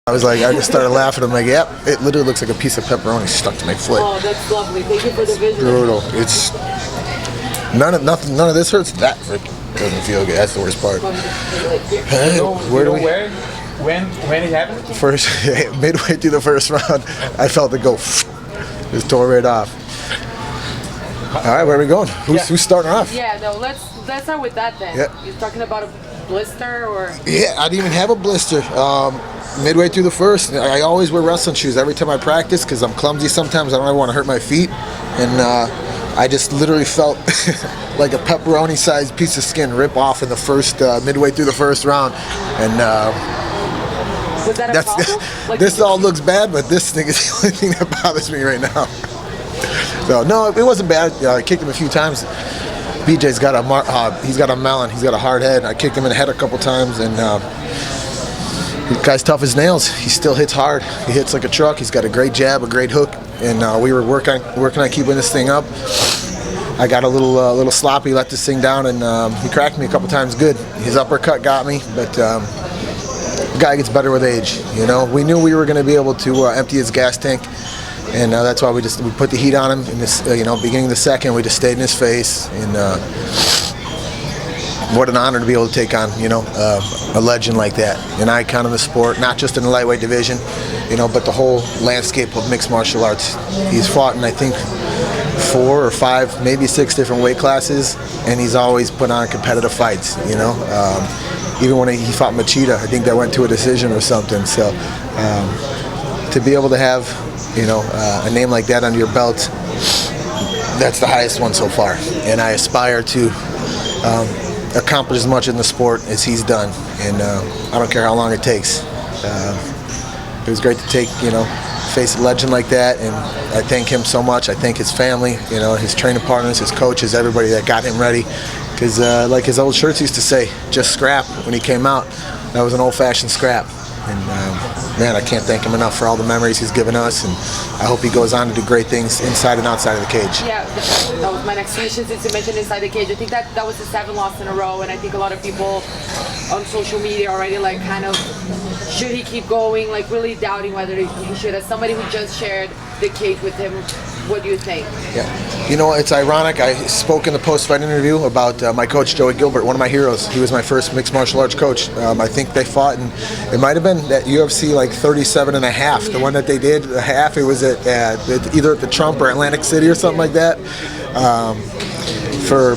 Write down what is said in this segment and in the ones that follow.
I was like, I just started laughing. I'm like, yep, it literally looks like a piece of pepperoni stuck to my foot. Oh, that's lovely. Thank you for the visual. Brutal. It's none of this hurts. That doesn't feel good. That's the worst part. Where do we? When it happened? First, midway through the first round, I felt it go. Just tore right off. All right, where are we going? Who's starting off? Yeah, no, let's start with that then. Yeah. You're talking about a blister or? Yeah, I didn't even have a blister. Midway through the first, I always wear wrestling shoes every time I practice because I'm clumsy sometimes. I don't ever want to hurt my feet. And I just literally felt like a pepperoni-sized piece of skin rip off in the first, midway through the first round. And was that a problem? Like, this all looks bad, but this thing is the only thing that bothers me right now. So, no, it wasn't bad. I kicked him a few times. BJ's got he's got a melon. He's got a hard head. I kicked him in the head a couple times, and the guy's tough as nails. He still hits hard. He hits like a truck. He's got a great jab, a great hook, and we were working on keeping this thing up. I got a little sloppy, let this thing down, and he cracked me a couple times good. His uppercut got me, but the guy gets better with age. You know, we knew we were going to be able to empty his gas tank, and that's why we put the heat on him in this. Beginning of the second, we just stayed in his face, and what an honor to be able to take on, a legend like that, an icon of the sport, not just in the lightweight division, but the whole landscape of mixed martial arts. He's fought in, I think, 4 or 5, maybe 6 different weight classes, and he's always put on competitive fights, Even when he fought Machida, I think that went to a decision or something. So to be able to have, a name like that under your belt, that's the highest one so far. And I aspire to accomplish as much in the sport as he's done, and I don't care how long it takes. It was great to face a legend like that, and I thank him so much. I thank his family, his training partners, his coaches, everybody that got him ready. Because like his old shirts used to say, just scrap when he came out. That was an old-fashioned scrap. And man, I can't thank him enough for all the memories he's given us, and I hope he goes on to do great things inside and outside of the cage. Yeah, that was my next question since you mentioned inside the cage. I think that was the 7 loss in a row, and I think a lot of people on social media already should he keep going, really doubting whether he should. As somebody who just shared the cage with him, what do you think? Yeah, it's ironic. I spoke in the post-fight interview about my coach, Joey Gilbert, one of my heroes. He was my first mixed martial arts coach. I think they fought, and it might have been that UFC 37 and a half, the one that they did, the half. It was at either at the Trump or Atlantic City or something like that. For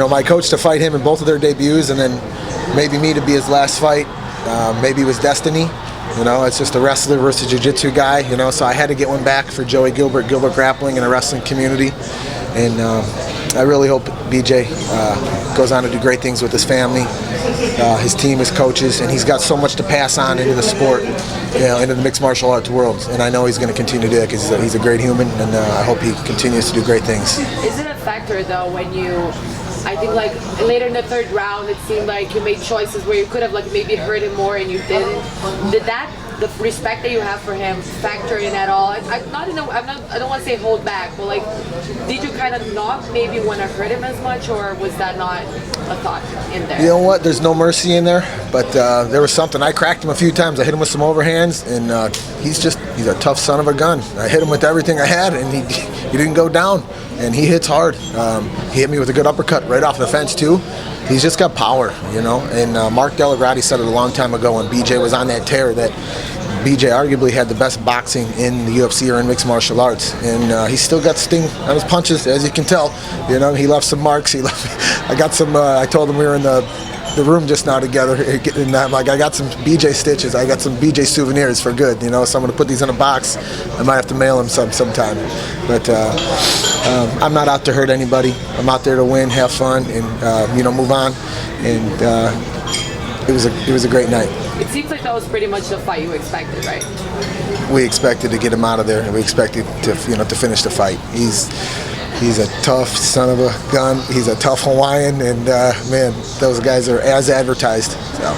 my coach to fight him in both of their debuts, and then maybe me to be his last fight. Maybe it was destiny. It's just a wrestler versus jiu-jitsu guy, so I had to get one back for Joey Gilbert Grappling in the wrestling community. And I really hope BJ goes on to do great things with his family, his team, his coaches, and he's got so much to pass on into the sport, into the mixed martial arts world. And I know he's going to continue to do it because he's a great human, and I hope he continues to do great things. Is it a factor, though, when I think later in the 3rd round, it seemed like you made choices where you could have maybe hurt him more and you didn't. Did that, the respect that you have for him, factor in at all? I don't want to say hold back, but did you kind of not maybe want to hurt him as much, or was that not a thought in there? You know what? There's no mercy in there, but there was something. I cracked him a few times. I hit him with some overhands, and he's a tough son of a gun. I hit him with everything I had, and he didn't go down. And he hits hard. He hit me with a good uppercut right off the fence too. He's just got power, And Mark Delagrati said it a long time ago when BJ was on that tear that BJ arguably had the best boxing in the UFC or in mixed martial arts, and he still got sting on his punches, as you can tell. He left some marks. I got some. I told him we were in the room just now together, and I'm like, I got some BJ stitches. I got some BJ souvenirs for good. So I'm going to put these in a box. I might have to mail them sometime. But I'm not out to hurt anybody. I'm out there to win, have fun, and move on. And it was a great night. It seems like that was pretty much the fight you expected, right? We expected to get him out of there, and we expected to finish the fight. He's a tough son of a gun. He's a tough Hawaiian, and man, those guys are as advertised. So.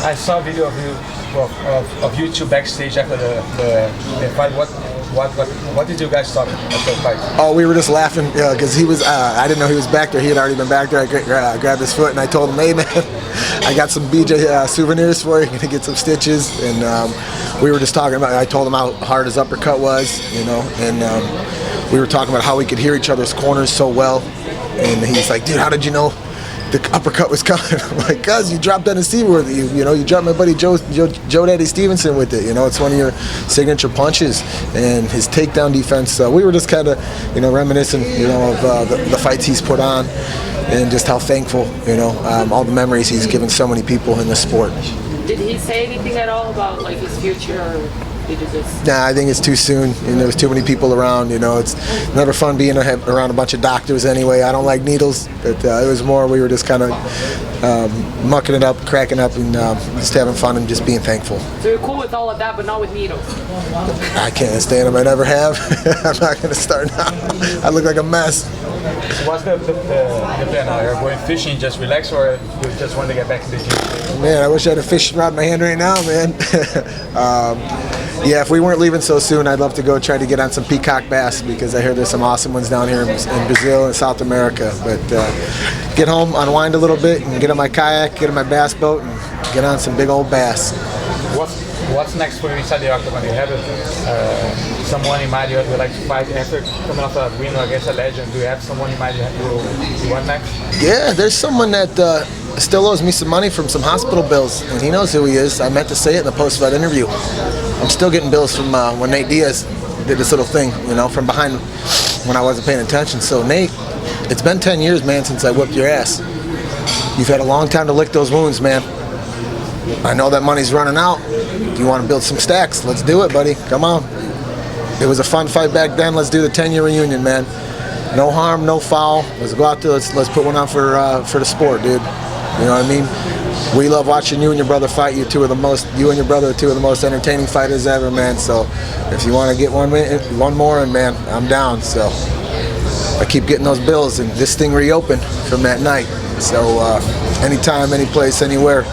I saw a video of you two backstage after the fight. What did you guys talk after the fight? Oh, we were just laughing because he was. I didn't know he was back there. He had already been back there. I grabbed his foot and I told him, "Hey man, I got some BJ souvenirs for you. Gonna get some stitches." And we were just talking about. I told him how hard his uppercut was, you know, and we were talking about how we could hear each other's corners so well. And he's like, dude, how did you know the uppercut was coming? I'm like, cuz you dropped that receiver with it. You know, you dropped my buddy Joe Daddy Stevenson with it. You know, it's one of your signature punches. And his takedown defense, we were just kind of, you know, reminiscing, you know, of the fights he's put on and just how thankful, you know, all the memories he's given so many people in this sport. Did he say anything at all about like his future, or did you just? Nah, I think it's too soon. You know, there's too many people around. You know, it's never fun being around a bunch of doctors anyway. I don't like needles, but it was more we were just kind of mucking it up, cracking up, and just having fun and just being thankful. So you're cool with all of that, but not with needles? I can't stand them. I never have. I'm not going to start now. I look like a mess. So what's the plan now? You're going fishing, just relax, or you just want to get back to the gym? Man, I wish I had a fishing rod in my hand right now, man. Yeah, if we weren't leaving so soon, I'd love to go try to get on some peacock bass, because I hear there's some awesome ones down here in Brazil and South America. But get home, unwind a little bit, and get on my kayak, get on my bass boat, and get on some big old bass. What's next for you inside the octagon? Do you have someone in mind you would like to fight after coming off a win against a legend? Do you have someone in mind you want next? Yeah, there's someone that still owes me some money from some hospital bills, and he knows who he is. I meant to say it in the post-fight interview. I'm still getting bills from when Nate Diaz did this little thing, you know, from behind when I wasn't paying attention. So Nate, it's been 10 years, man, since I whipped your ass. You've had a long time to lick those wounds, man. I know that money's running out. You want to build some stacks? Let's do it, buddy. Come on. It was a fun fight back then. Let's do the 10-year reunion, man. No harm, no foul. Let's go out there. Let's put one on for the sport, dude. You know what I mean? We love watching you and your brother fight. You and your brother are two of the most entertaining fighters ever, man. So if you want to get one more in, man, I'm down. So I keep getting those bills, and this thing reopened from that night. So anytime, any place, anywhere.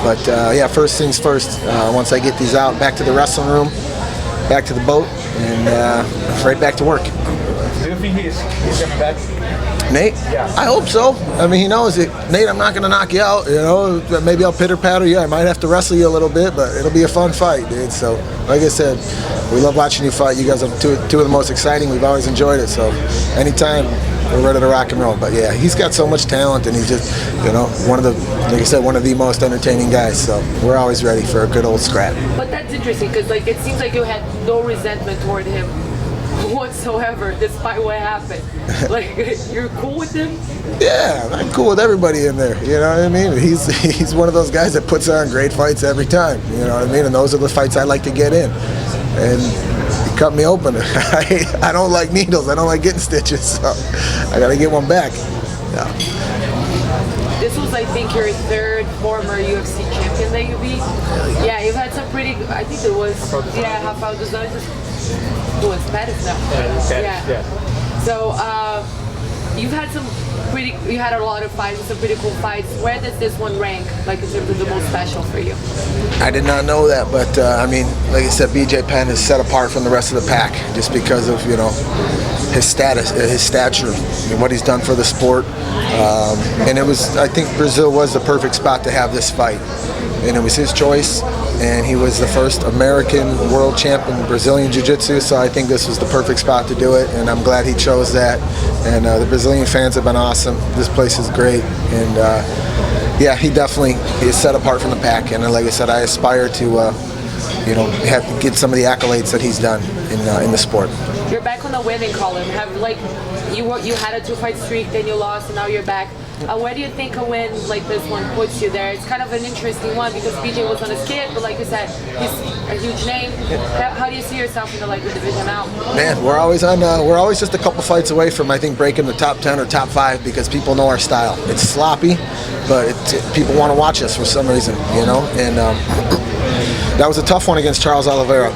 But yeah, first things first. Once I get these out, back to the wrestling room, back to the boat, and right back to work. Do you think he's coming back? Nate? Yeah. I hope so. I mean, he knows it. Nate, I'm not going to knock you out, you know. Maybe I'll pitter-patter you. I might have to wrestle you a little bit, but it'll be a fun fight, dude. So, like I said, we love watching you fight. You guys are two of the most exciting. We've always enjoyed it. So, anytime, we're ready to rock and roll. But, yeah, he's got so much talent, and he's just, you know, like I said, one of the most entertaining guys. So, we're always ready for a good old scrap. But that's interesting, because, like, it seems like you had no resentment toward him whatsoever, despite what happened. Like, you're cool with him? Yeah, I'm cool with everybody in there. You know what I mean? He's one of those guys that puts on great fights every time. You know what I mean? And those are the fights I like to get in. And he cut me open. I don't like needles. I don't like getting stitches. So I got to get one back. Yeah. This was, I think, your third former UFC champion that you beat. Yeah, you've had some pretty. I think it was. Yeah, Rafael dos Anjos. It was Pettis now. Yeah. So you've had some pretty. You had a lot of fights, some pretty cool fights. Where does this one rank, like in terms of the most special for you? I did not know that, but I mean, like I said, BJ Penn is set apart from the rest of the pack just because of, you know, his status, his stature, and what he's done for the sport. And it was, I think Brazil was the perfect spot to have this fight. And it was his choice, and he was the first American world champion in Brazilian Jiu-Jitsu, so I think this was the perfect spot to do it, and I'm glad he chose that. And the Brazilian fans have been awesome. This place is great, and yeah, he definitely is set apart from the pack. And like I said, I aspire to, you know, get some of the accolades that he's done in the sport. You're back on the winning column. Have like you had a 2-fight streak, then you lost, and now you're back. Where do you think a win like this one puts you there? It's kind of an interesting one because BJ was on his kid, but like you said, he's a huge name. How do you see yourself in the lightweight division now? Man, we're always just a couple fights away from, I think, breaking the top 10 or top 5 because people know our style. It's sloppy, but people want to watch us for some reason, you know. And that was a tough one against Charles Oliveira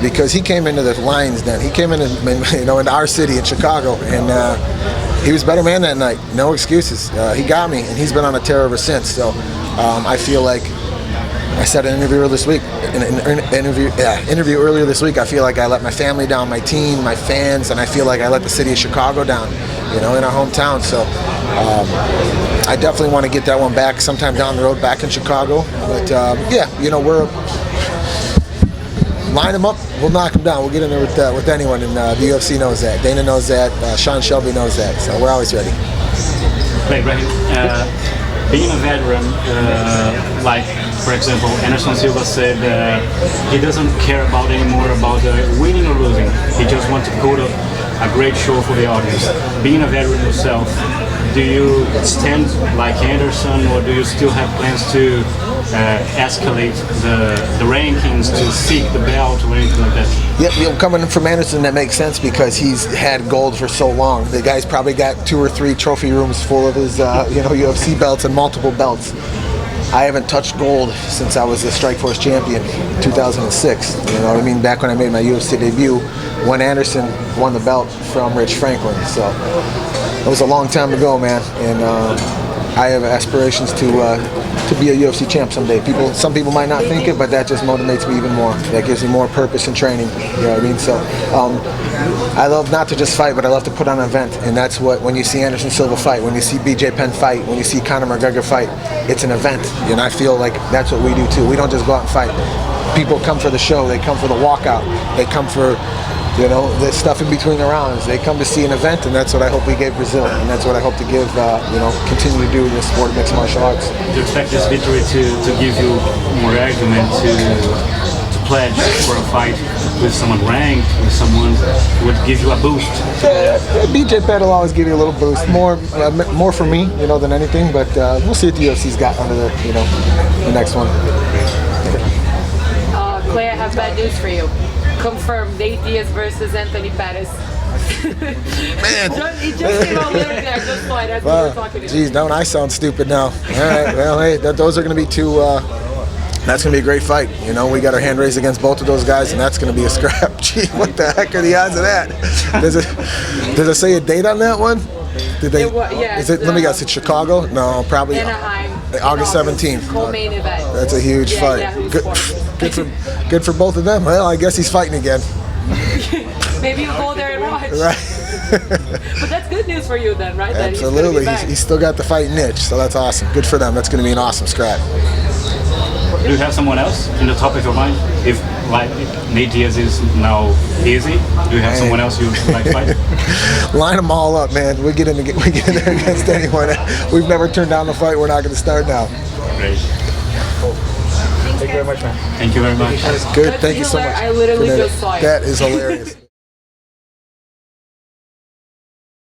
because he came into the Lions Den. He came into, you know, into our city in Chicago, and he was better man that night. No excuses. He got me, and he's been on a tear ever since. So I feel like I said in an interview this week. In an interview earlier this week, I feel like I let my family down, my team, my fans, and I feel like I let the city of Chicago down. You know, in our hometown. So I definitely want to get that one back sometime down the road, back in Chicago. But yeah, you know, line him up, we'll knock him down. We'll get in there with anyone, and the UFC knows that. Dana knows that. Sean Shelby knows that. So we're always ready. Hey, Brahim, being a veteran, like for example, Anderson Silva said he doesn't care about anymore about winning or losing. He just wants to put a great show for the audience. Being a veteran yourself, do you stand like Anderson, or do you still have plans to escalate the rankings to seek the belt or anything like that? Yep, coming from Anderson, that makes sense because he's had gold for so long. The guy's probably got 2 or 3 trophy rooms full of his UFC belts and multiple belts. I haven't touched gold since I was a Strikeforce champion in 2006. You know what I mean? Back when I made my UFC debut, when Anderson won the belt from Rich Franklin. So it was a long time ago, man. And I have aspirations to be a UFC champ someday. Some people might not think it, but that just motivates me even more. That gives me more purpose in training. You know what I mean? So I love not to just fight, but I love to put on an event. And that's what, when you see Anderson Silva fight, when you see BJ Penn fight, when you see Conor McGregor fight, it's an event. And I feel like that's what we do too. We don't just go out and fight. People come for the show. They come for the walkout. They come for the stuff in between the rounds. They come to see an event, and that's what I hope we gave Brazil, and that's what I hope to give, continue to do in the sport of mixed martial arts. Do you expect this victory to give you more argument to pledge for a fight with someone ranked, with someone who would give you a boost? BJ Penn will always give you a little boost, more for me, than anything. But we'll see what the UFC's got under the next one. Clay, I have bad news for you. Confirmed, Nate Diaz versus Anthony Pettis. Man, It just came out literally. I just saw it as we were talking to you. Geez, don't I sound stupid now? All right, well, hey, those are going to be two. That's going to be a great fight. We got our hand raised against both of those guys, and that's going to be a scrap. Gee, what the heck are the odds of that? Does it say a date on that one? Let me guess. It's Chicago? No, probably Anaheim. August 17th. Co-main event. That's a huge fight. Good for both of them. Well, I guess he's fighting again. Maybe you go there and watch. Right. But that's good news for you then, right? Absolutely. He's still got the fighting itch, so that's awesome. Good for them. That's going to be an awesome scrap. Do you have someone else in the top of your mind? If Nate Diaz is now easy, do you have someone else you like to fight? Line them all up, man. We get in there against anyone. We've never turned down the fight. We're not going to start now. Great. Thank you very much, man. Thank you very much. That's good. Thank you so much. I literally just saw it. That is hilarious.